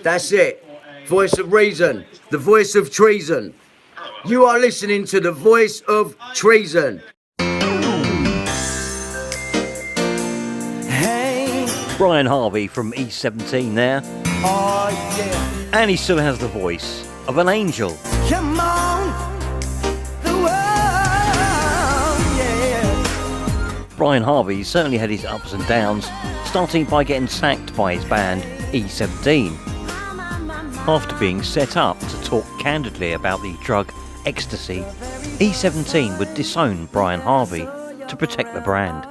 That's it. Voice of reason. The voice of treason. You are listening to the voice of treason. Brian Harvey from E17 there. Oh, yeah. And he still has the voice of an angel. Come on, the world, yeah. Brian Harvey certainly had his ups and downs, starting by getting sacked by his band E17. After being set up to talk candidly about the drug ecstasy, E17 would disown Brian Harvey to protect the brand.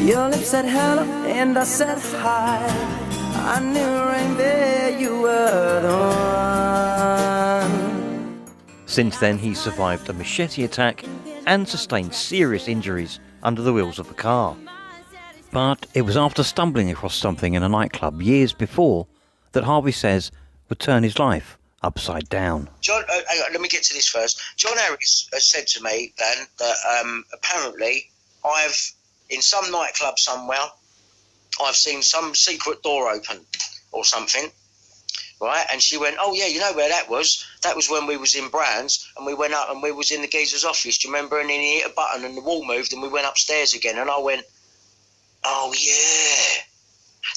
Your lips said hello and I said hi. I knew right there you were the one. Since then, he survived a machete attack and sustained serious injuries under the wheels of the car. But it was after stumbling across something in a nightclub years before that Harvey says would turn his life upside down. John, let me get to this first. John Harris has said to me, Dan, that apparently in some nightclub somewhere, I've seen some secret door open or something, right? And she went, oh yeah, you know where that was? That was when we was in Brands and we went up and we was in the geezer's office, do you remember? And then he hit a button and the wall moved and we went upstairs again. And I went, oh yeah.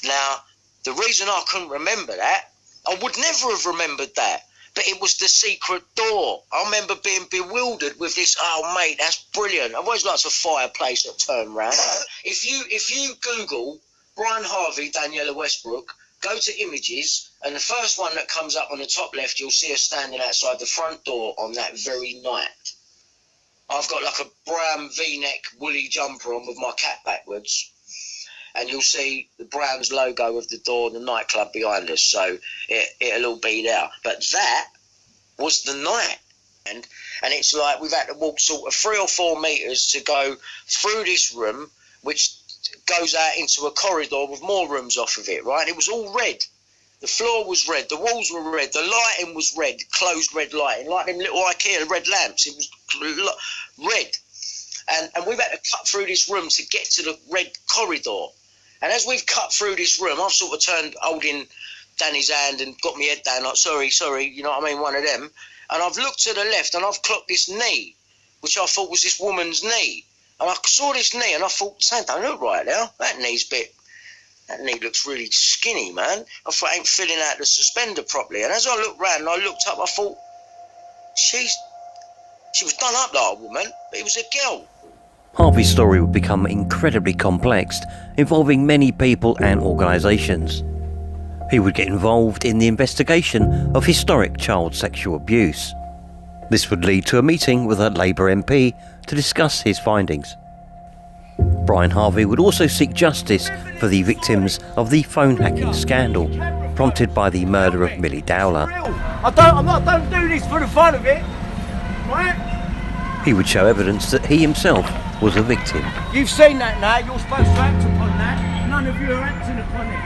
Now, the reason I couldn't remember that, I would never have remembered that. But it was the secret door. I remember being bewildered with this. Oh, mate, that's brilliant. I've always liked a fireplace that turned round. If you Google Brian Harvey, Daniela Westbrook, go to images, and the first one that comes up on the top left, you'll see her standing outside the front door on that very night. I've got like a brown V-neck woolly jumper on with my cap backwards. And you'll see the Browns logo of the door, the nightclub behind us, so it'll all be there. But that was the night. And it's like we've had to walk sort of 3 or 4 metres to go through this room, which goes out into a corridor with more rooms off of it, right? It was all red. The floor was red, the walls were red, the lighting was red, closed red lighting, like them little IKEA red lamps. It was red. And we've had to cut through this room to get to the red corridor. And as we've cut through this room, I've sort of turned holding Danny's hand and got my head down like, sorry, you know what I mean, one of them. And I've looked to the left and I've clocked this knee, which I thought was this woman's knee. And I saw this knee and I thought, that don't look right now. That knee looks really skinny, man. I thought I ain't filling out the suspender properly. And as I looked round and I looked up, I thought, she was done up like a woman, but it was a girl. Harvey's story would become incredibly complex, involving many people and organisations. He would get involved in the investigation of historic child sexual abuse. This would lead to a meeting with a Labour MP to discuss his findings. Brian Harvey would also seek justice for the victims of the phone hacking scandal, prompted by the murder of Millie Dowler. Don't do this for the fun of it, right? He would show evidence that he himself was a victim. You've seen that now, you're supposed to act upon that. None of you are acting upon it.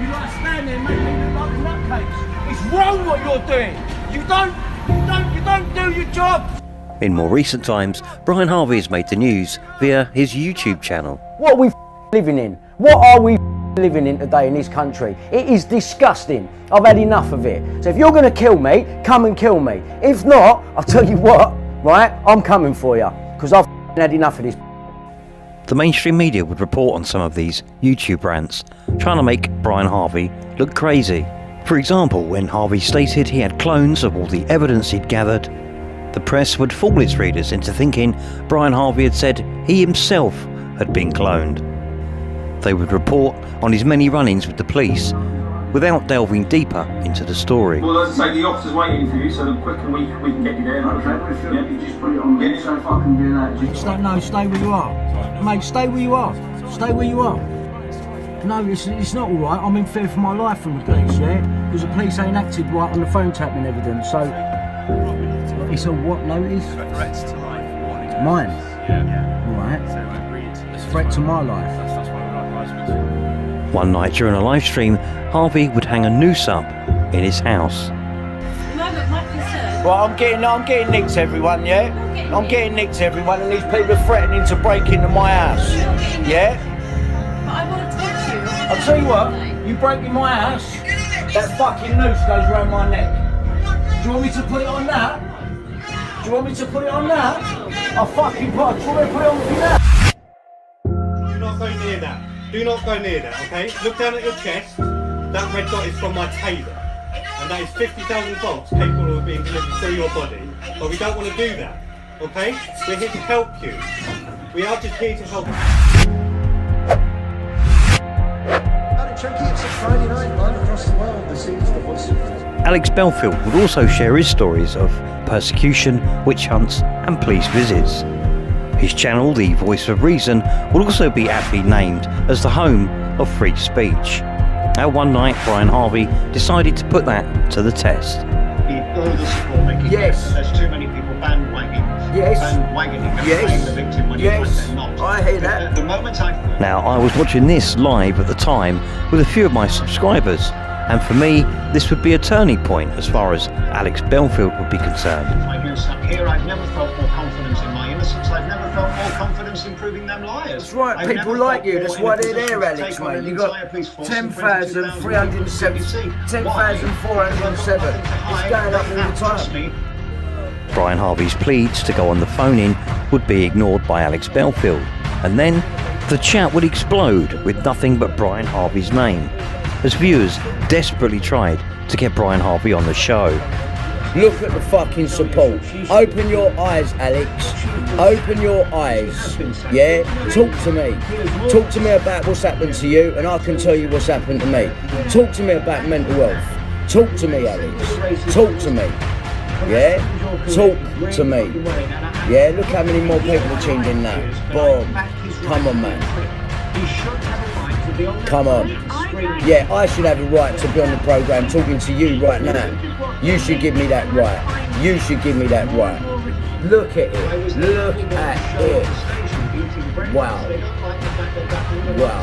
You like stand there and make me look like nutcakes. It's wrong what you're doing. You don't do your job. In more recent times, Brian Harvey has made the news via his YouTube channel. What are we living in? What are we living in today in this country? It is disgusting. I've had enough of it. So if you're going to kill me, come and kill me. If not, I'll tell you what, right, I'm coming for you, because I've had enough of this. The mainstream media would report on some of these YouTube rants, trying to make Brian Harvey look crazy. For example, when Harvey stated he had clones of all the evidence he'd gathered, the press would fool its readers into thinking Brian Harvey had said he himself had been cloned. They would report on his many run-ins with the police without delving deeper into the story. Well, as I say, the officer's waiting for you, so the quicker we can get you there. Okay, sure. Yeah. You just put it on me, so if I can do that. No, stay where you are. Mate, stay where you are. Stay where you are. No, it's not all right. I'm in fear for my life from the police, yeah? Because the police ain't acted right on the phone tapping evidence, so... It's a what notice? Threats to life, warning. Mine? Yeah. All right. So agreed. Threat to my life. That's why we're not advised. One night during a live stream, Harvey would hang a noose up in his house. Well, I'm getting nicked, everyone, yeah? I'm getting nicked, everyone, and these people are threatening to break into my house. Yeah? But I want to talk to you. I'll tell you what, you break in my house, That fucking noose goes round my neck. Do you want me to put it on that? Do you want me to put it on that? I'll fucking put it. Do you want me to put it on now? Do not go near that. Do not go near that, okay? Look down at your chest. That red dot is from my taser. And that is 50,000 volts capable of being delivered through your body. But we don't want to do that, okay? We're here to help you. We are just here to help you. It's a Friday night live across the world. This is the voice of Alex Belfield would also share his stories of persecution, witch hunts and police visits. His channel, The Voice of Reason, will also be aptly named as the home of free speech. Now one night, Brian Harvey decided to put that to the test. Yes. There's too many people bandwagoning. Yes. Bandwagoning and Yes. playing the victim when Yes. they're not. I hear that. The moment I Now, I was watching this live at the time with a few of my subscribers, and for me, this would be a turning point as far as Alex Belfield would be concerned. I do something here, I've never felt more confidence in my innocence. I've never felt more confidence in proving them liars. That's right, I've people never like felt you. more That's in a why they're position there, to Alex, take on mate. an You got entire police force and 10,407. 10,407. It's going up all the Trust time. me. Brian Harvey's pleas to go on the phone-in would be ignored by Alex Belfield, and then the chat would explode with nothing but Brian Harvey's name, as viewers desperately tried to get Brian Harvey on the show. Look at the fucking support. Open your eyes, Alex. Open your eyes. Yeah? Talk to me. Talk to me about what's happened to you, and I can tell you what's happened to me. Talk to me about mental health. Talk to me, Alex. Talk to me. Yeah? Talk to me. Yeah? Look how many more people are tuned in now. Boom. Come on, man. Come on. Yeah, I should have a right to be on the programme talking to you right now. You should give me that right. You should give me that right. Look at it. Look at it. Wow. Wow.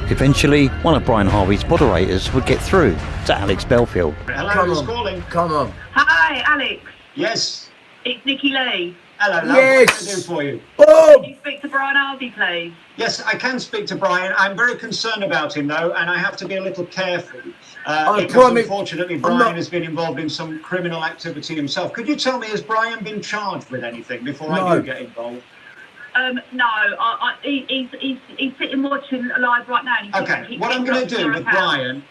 Eventually, one of Brian Harvey's moderators would get through to Alex Belfield. Hello, Come who's on. calling? Come on. Hi, Alex. Yes. It's Nikki Lee. Hello, love. Yes. What can I do for you? Boom! Can you speak to Brian Harvey, please? Yes, I can speak to Brian. I'm very concerned about him, though, and I have to be a little careful. I Because promise- unfortunately, I'm Brian not- has been involved in some criminal activity himself. Could you tell me, has Brian been charged with anything before I No. do get involved? No, he's sitting watching live right now. And he's Okay, what I'm going to do with Brian,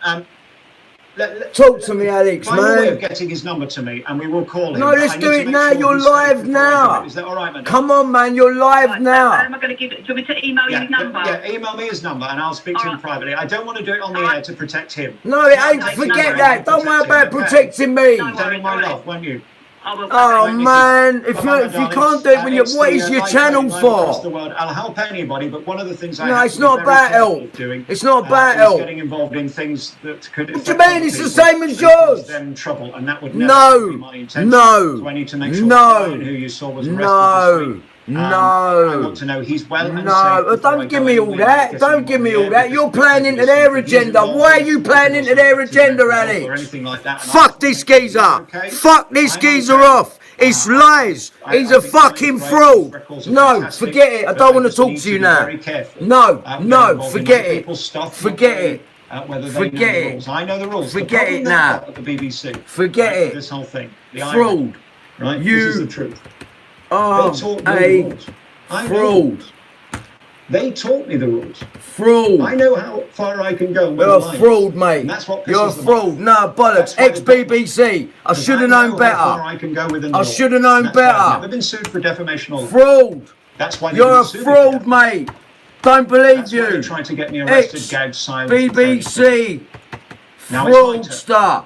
Talk to me, Alex, find a way of man. getting his number to me, and we will call him. No, let's I need do to it make now. sure You're he's safe live before I do now. it. Is that all right, madam? Come on, man. You're live now. Am I going to give it? Do you want me to email you his number? Yeah, email me his number, and I'll speak to him Alright. privately. I don't want to do it on the air to protect him. No, it ain't. No, Forget no, that. Don't worry about protecting me. No. Tell me my love, won't you? I will. Oh man, if Bye-bye, you darling. can't do it when you, It's what the, is your live channel live across the for? world. I'll help anybody, but one of the things I No, have it's to be not very about careful help. of doing, It's not about is help. getting involved in things that could. What do you affect mean? other It's the people same as and yours. cause them trouble, and that would never No. be my intention. No. So I need to make sure No. Brian, who you saw was arrested No. this week. No. I want to know he's well and safe. No, before I don't give go me all anywhere that. because Don't I'm give me on all the that. air You're because playing into their he's agenda. involved Why are in you playing into their agenda, Alex? or anything like that, and I Fuck want to this make sure geezer. you're okay. Fuck this I'm geezer okay. off. It's lies. He's a fucking fraud. No, forget it. I don't want to talk to you now. No, no, forget it. Forget it. Forget it. I know the rules. Forget it now. At the BBC. Forget it. This whole thing. The Fraud. irony, right? You This is the truth. are They taught me the a rules. I know. fraud. They taught me the rules. Fraud. I know how far I can go. You're a fraud, mate. And that's what You're a pisses them off. fraud. No, bollocks. That's why they've got me. Ex-BBC. I Because should have I known know how far better. I can go within the I law. should have known That's why I've better. never been sued for defamation or Fraud. That's why they've You're been a sued fraud, for mate. Don't believe That's why you. they tried to get me arrested, gagged, silenced. BBC. Now it's my Fraudster.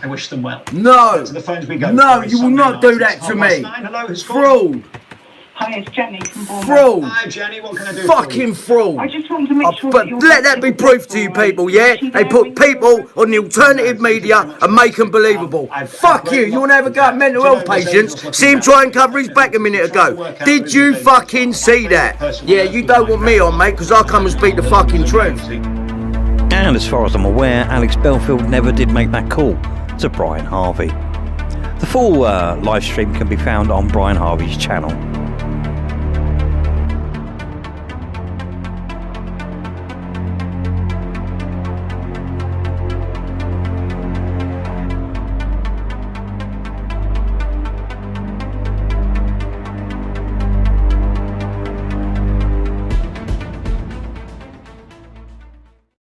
I wish them well. No. To the phones we go. No, Sorry, you will Sunday not night. do It's that to 9:30. me. Hello, who's calling? Fraud. Hi, it's Jenny from Bournemouth. Fraud. Hi, Jenny. What can I do? Fucking fraud. I just wanted to make sure But let that be proof to you people, yeah? They put people on the alternative media and make them believable. Fuck you. You want to have a go at mental health patients? See him try and cover his back a minute ago. Did you fucking see that? Yeah, you don't want me on, mate, because I'll come and speak the fucking truth. And as far as I'm aware, Alex Belfield never did make that call to Brian Harvey. The full live stream can be found on Brian Harvey's channel.